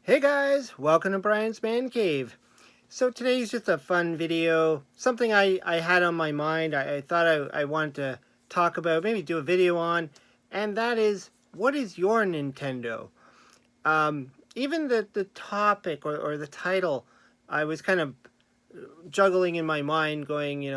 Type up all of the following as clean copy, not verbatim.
Hey guys, welcome to Brian's Man Cave. So today's just a fun video, something I had on my mind. I thought I wanted to talk about, maybe do a video on, and that is, what is your Nintendo? Even the topic or the title, I was kind of juggling in my mind going,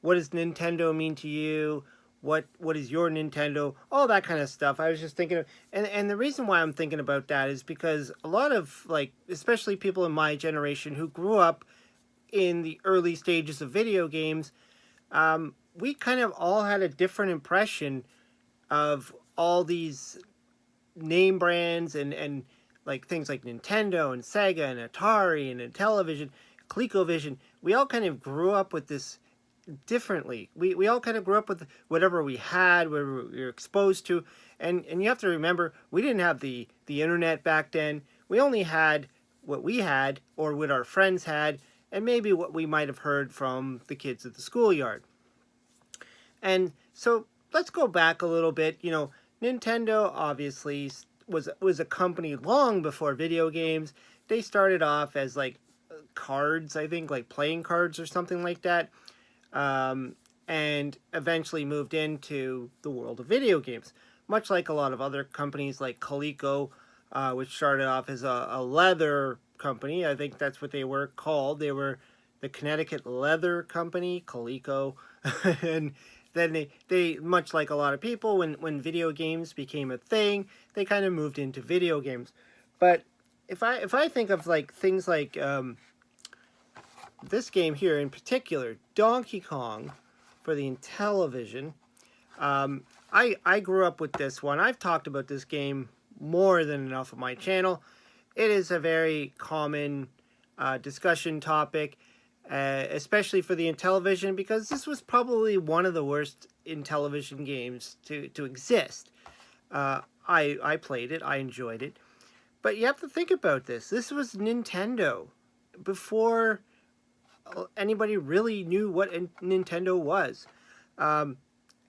what does Nintendo mean to you? What is your Nintendo? All that kind of stuff. I was just thinking of, and the reason why I'm thinking about that is because a lot of, like, especially people in my generation who grew up in the early stages of video games, we kind of all had a different impression of all these name brands and like things like Nintendo and Sega and Atari and Intellivision, ColecoVision. We all kind of grew up with this differently. We all kind of grew up with whatever we had, whatever we were exposed to, and you have to remember, we didn't have the internet back then. We only had what we had or what our friends had, and maybe what we might have heard from the kids at the schoolyard. And so let's go back a little bit. Nintendo obviously was a company long before video games. They started off as like cards, I think, like playing cards or something like that, and eventually moved into the world of video games. Much like a lot of other companies like Coleco, which started off as a leather company. I think that's what they were called. They were the Connecticut Leather Company, Coleco. And then they, much like a lot of people, when video games became a thing, they kind of moved into video games. But if I think of like things like this game here in particular, Donkey Kong, for the Intellivision, I grew up with this one. I've talked about this game more than enough on my channel. It is a very common discussion topic, especially for the Intellivision, because this was probably one of the worst Intellivision games to exist. I played it, I enjoyed it, but you have to think about this. This was Nintendo before anybody really knew what Nintendo was. And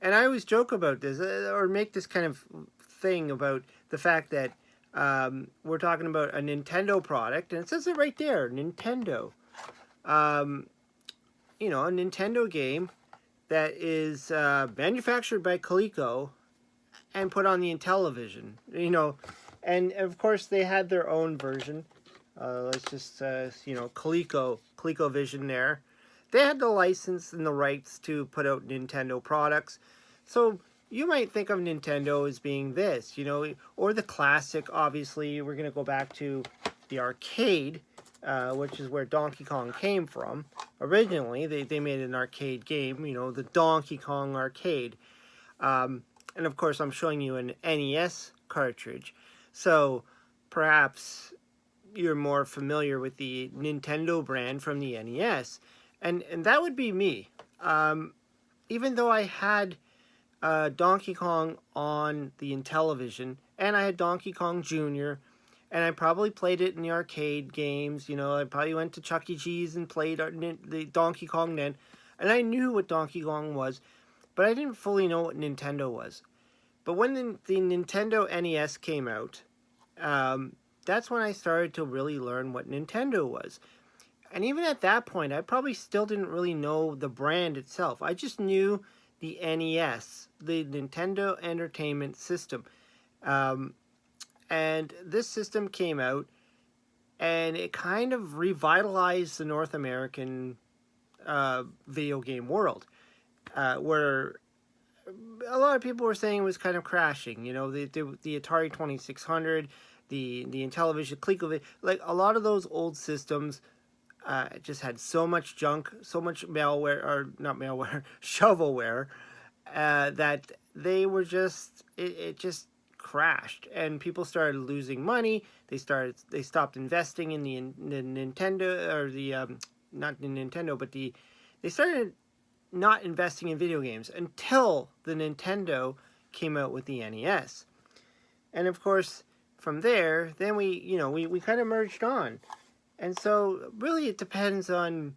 I always joke about this, or make this kind of thing about the fact that we're talking about a Nintendo product, and it says it right there, Nintendo. Um, a Nintendo game that is manufactured by Coleco and put on the Intellivision. And of course they had their own version. Let's just ColecoVision there. They had the license and the rights to put out Nintendo products. So you might think of Nintendo as being this, or the classic. Obviously, we're going to go back to the arcade, which is where Donkey Kong came from. Originally, they made an arcade game, the Donkey Kong arcade. And of course, I'm showing you an NES cartridge. So perhaps you're more familiar with the Nintendo brand from the NES. And that would be me. Even though I had Donkey Kong on the Intellivision, and I had Donkey Kong Jr., and I probably played it in the arcade games. I probably went to Chuck E. Cheese and played the Donkey Kong then, and I knew what Donkey Kong was, but I didn't fully know what Nintendo was. But when the Nintendo NES came out, that's when I started to really learn what Nintendo was. And even at that point, I probably still didn't really know the brand itself. I just knew the NES, the Nintendo Entertainment System. And this system came out, and it kind of revitalized the North American video game world, where a lot of people were saying it was kind of crashing. The Atari 2600, the Intellivision, ColecoVision, like a lot of those old systems just had so much junk, so much malware, or not malware, shovelware, that they were just, it just crashed, and people started losing money. They stopped investing in the Nintendo, or the not the Nintendo, but they started not investing in video games until the Nintendo came out with the NES. And of course, from there, then we kind of merged on. And so really it depends on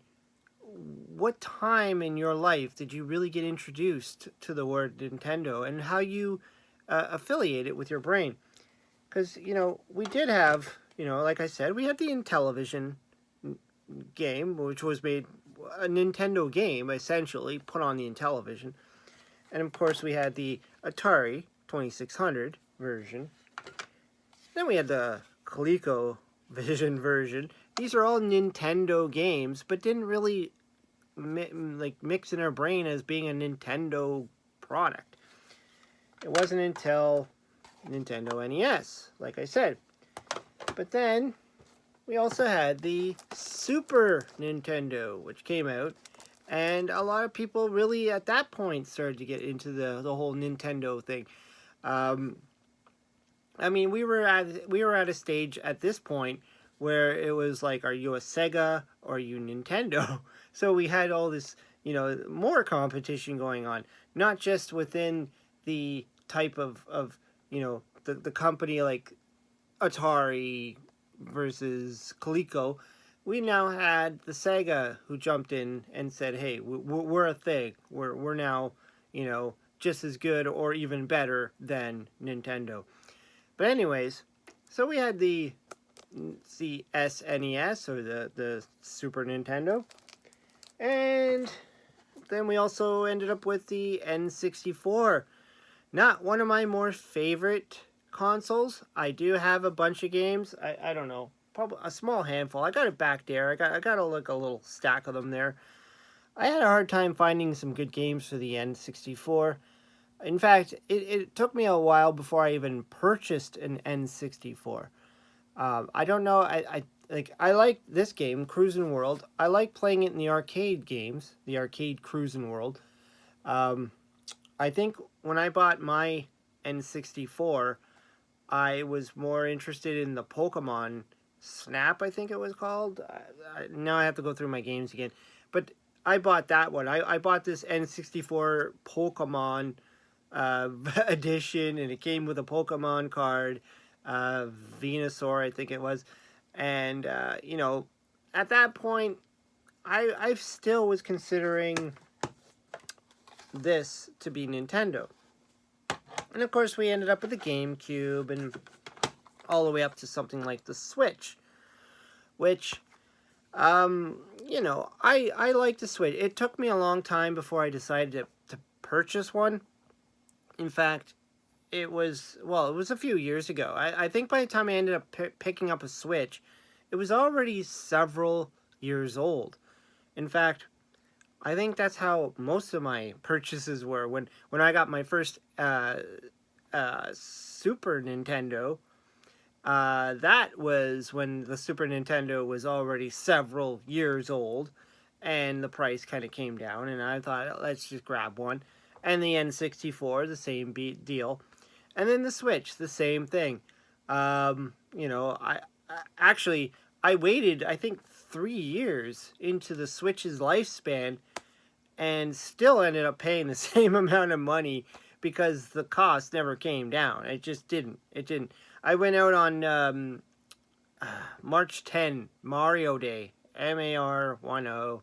what time in your life did you really get introduced to the word Nintendo, and how you affiliate it with your brain. Because, we did have, you know, like I said, we had the Intellivision game, which was made a Nintendo game, essentially, put on the Intellivision. And of course, we had the Atari 2600 version. Then we had the ColecoVision version. These are all Nintendo games, but didn't really mix in our brain as being a Nintendo product. It wasn't until Nintendo NES, like I said. But then we also had the Super Nintendo, which came out, and a lot of people really at that point started to get into the whole Nintendo thing. I mean, we were at a stage at this point where it was like, are you a Sega or are you Nintendo? So we had all this, you know, more competition going on, not just within the type of you know, the company like Atari versus Coleco. We now had the Sega who jumped in and said, hey, we're a thing. We're now, you know, just as good or even better than Nintendo. But anyways, so we had the SNES, or the Super Nintendo. And then we also ended up with the N64. Not one of my more favorite consoles. I do have a bunch of games. I don't know, probably a small handful. I got it back there. I got a little stack of them there. I had a hard time finding some good games for the N64. In fact, it took me a while before I even purchased an N64. I don't know. I like this game, Cruis'n World. I like playing it in the arcade games, the arcade Cruis'n World. I think when I bought my N64, I was more interested in the Pokemon Snap, I think it was called. Now I have to go through my games again. But I bought that one. I bought this N64 Pokemon edition, and it came with a Pokemon card, Venusaur, I think it was. And, you know, at that point, I still was considering this to be Nintendo. And of course, we ended up with the GameCube and all the way up to something like the Switch, which, you know, I like the Switch. It took me a long time before I decided to purchase one. In fact, it was a few years ago. I think by the time I ended up picking up a Switch, it was already several years old. In fact, I think that's how most of my purchases were. When I got my first Super Nintendo, that was when the Super Nintendo was already several years old, and the price kind of came down, and I thought, let's just grab one. And the N64, the same deal. And then the Switch, the same thing. You know, I waited, I think, 3 years into the Switch's lifespan and still ended up paying the same amount of money because the cost never came down. It just didn't. It didn't. I went out on March 10, Mario Day, MAR10,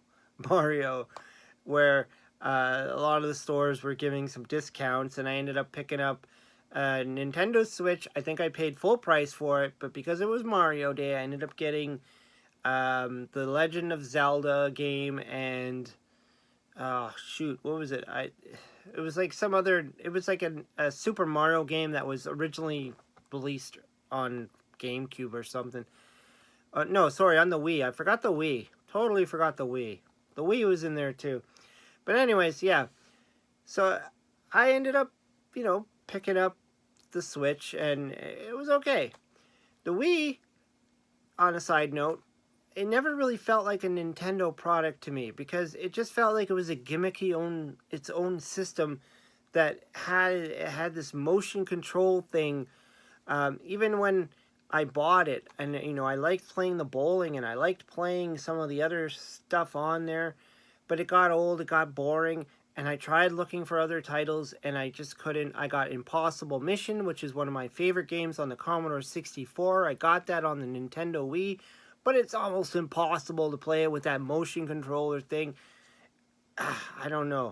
Mario, where a lot of the stores were giving some discounts, and I ended up picking up a Nintendo Switch. I think I paid full price for it, but because it was Mario Day, I ended up getting the Legend of Zelda game and shoot, what was it? It was like some other. It was like a Super Mario game that was originally released on GameCube or something. No, sorry, on the Wii. I forgot the Wii. Totally forgot the Wii. The Wii was in there too. But anyways, yeah. So I ended up, you know, picking up the Switch, and it was okay. The Wii, on a side note, it never really felt like a Nintendo product to me because it just felt like it was a gimmicky its own system that had this motion control thing. Even when I bought it, and you know, I liked playing the bowling and I liked playing some of the other stuff on there, but it got old, it got boring, and I tried looking for other titles and I just couldn't. I got Impossible Mission, which is one of my favorite games on the Commodore 64. I got that on the Nintendo Wii, but it's almost impossible to play it with that motion controller thing. I don't know.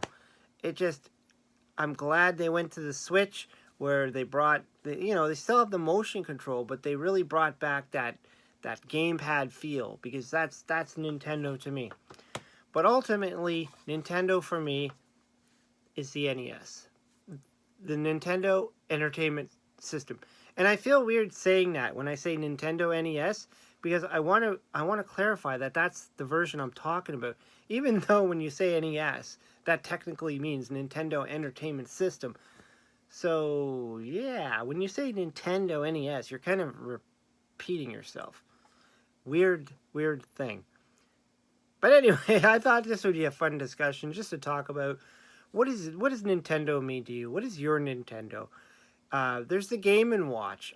I'm glad they went to the Switch. where they brought, they still have the motion control, but they really brought back that gamepad feel, because that's Nintendo to me. But ultimately, Nintendo for me is the NES, the Nintendo Entertainment System. And I feel weird saying that when I say Nintendo NES, because I want to clarify that that's the version I'm talking about. Even though when you say NES, that technically means Nintendo Entertainment System. So yeah, when you say Nintendo NES, you're kind of repeating yourself. Weird thing. But anyway, I thought this would be a fun discussion just to talk about what does Nintendo mean to you? What is your Nintendo? There's the Game and Watch.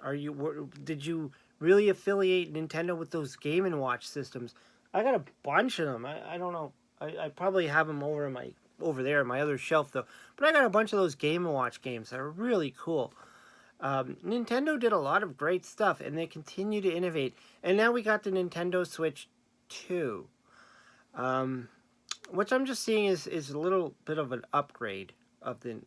Did you really affiliate Nintendo with those Game and Watch systems? I got a bunch of them. I don't know. I probably have them over there, my other shelf though. But I got a bunch of those Game and Watch games that are really cool. Nintendo did a lot of great stuff, and they continue to innovate. And now we got the Nintendo Switch 2, which I'm just seeing is a little bit of an upgrade of the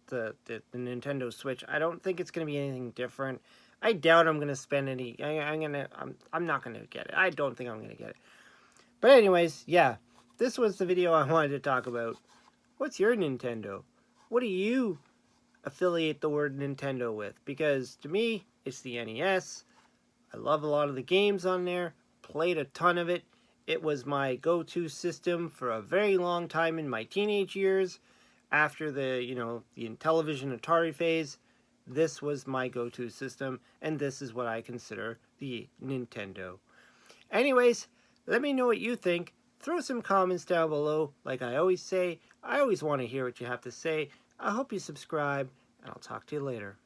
Nintendo Switch. I don't think it's going to be anything different. I doubt I'm going to spend any. I'm not going to get it. I don't think I'm going to get it. But anyways, yeah, this was the video I wanted to talk about. What's your Nintendo? What do you affiliate the word Nintendo with? Because to me, it's the NES. I love a lot of the games on there. Played a ton of it. It was my go-to system for a very long time in my teenage years. After the television Atari phase, this was my go-to system, and this is what I consider the Nintendo. Anyways, let me know what you think. Throw some comments down below. Like I always say, I always want to hear what you have to say. I hope you subscribe, and I'll talk to you later.